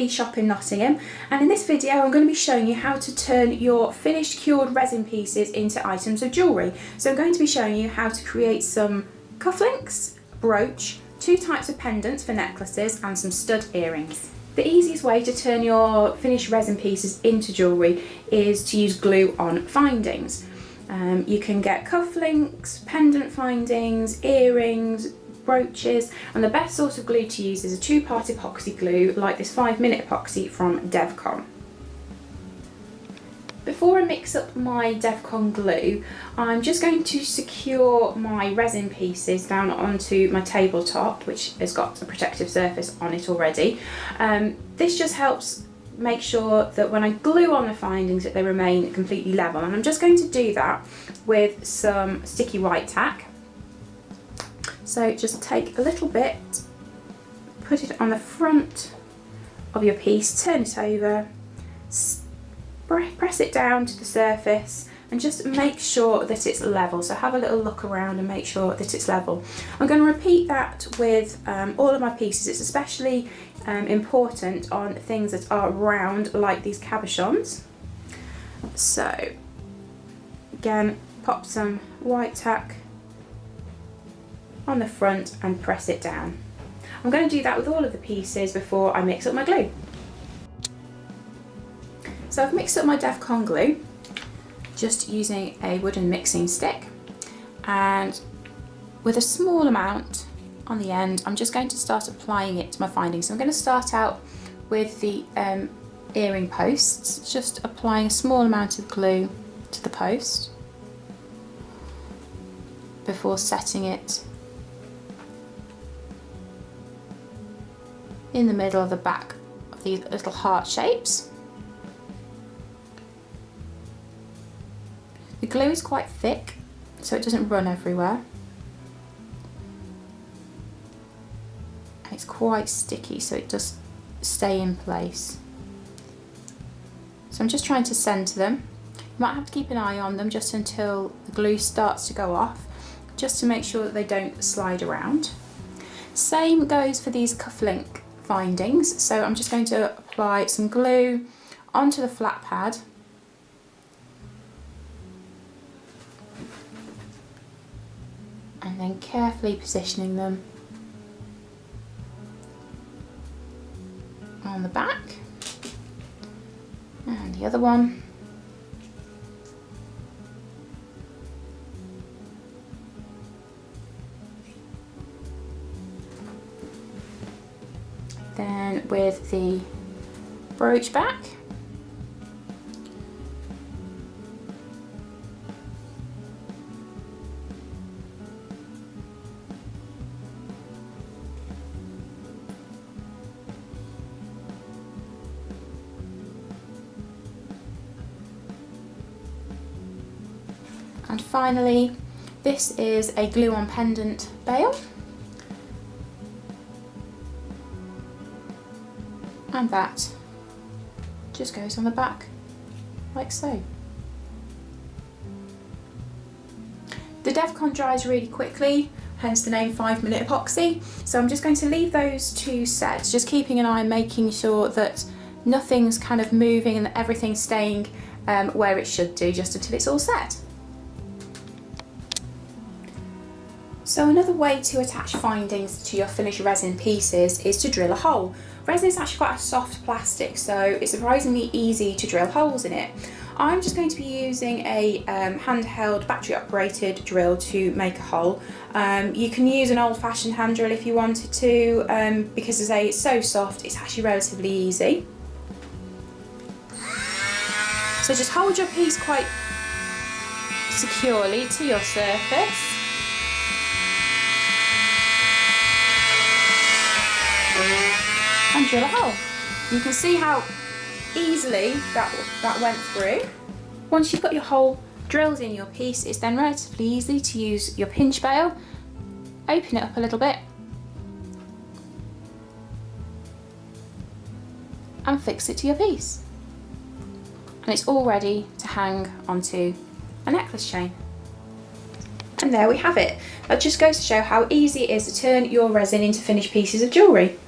Bead shop in Nottingham, and in this video I'm going to be showing you how to turn your finished cured resin pieces into items of jewellery. So I'm going to be showing you how to create some cufflinks, brooch, 2 types of pendants for necklaces and some stud earrings. The easiest way to turn your finished resin pieces into jewellery is to use glue on findings. You can get cufflinks, pendant findings, earrings, brooches, and the best sort of glue to use is a 2-part epoxy glue like this 5-minute epoxy from Devcon. Before I mix up my Devcon glue, I'm just going to secure my resin pieces down onto my tabletop, which has got a protective surface on it already. This just helps make sure that when I glue on the findings that they remain completely level, and I'm just going to do that with some sticky white tack. So just take a little bit, put it on the front of your piece, turn it over, press it down to the surface and just make sure that it's level. So have a little look around and make sure that it's level. I'm going to repeat that with all of my pieces. It's especially important on things that are round like these cabochons. So again, pop some white tack on the front and press it down. I'm going to do that with all of the pieces before I mix up my glue. So I've mixed up my Devcon glue just using a wooden mixing stick, and with a small amount on the end I'm just going to start applying it to my findings. So I'm going to start out with the earring posts, just applying a small amount of glue to the post before setting it in the middle of the back of these little heart shapes. The glue is quite thick so it doesn't run everywhere, and it's quite sticky so it does stay in place. So I'm just trying to centre them. You might have to keep an eye on them just until the glue starts to go off, just to make sure that they don't slide around. Same goes for these cufflink findings, so I'm just going to apply some glue onto the flat pad and then carefully positioning them on the back, and the other one. Then with the brooch back, and finally this is a glue on pendant bail, and that just goes on the back like so. The Devcon dries really quickly, hence the name 5-minute epoxy, so I'm just going to leave those 2 sets, just keeping an eye and making sure that nothing's kind of moving and that everything's staying where it should do, just until it's all set. So another way to attach findings to your finished resin pieces is to drill a hole. Resin is actually quite a soft plastic, so it's surprisingly easy to drill holes in it. I'm just going to be using a handheld battery operated drill to make a hole. You can use an old-fashioned hand drill if you wanted to, because as I say, it's so soft, it's actually relatively easy. So just hold your piece quite securely to your surface. And drill a hole. You can see how easily that went through. Once you've got your hole drilled in your piece, it's then relatively easy to use your pinch bail, open it up a little bit and fix it to your piece. And it's all ready to hang onto a necklace chain. And there we have it. That just goes to show how easy it is to turn your resin into finished pieces of jewellery.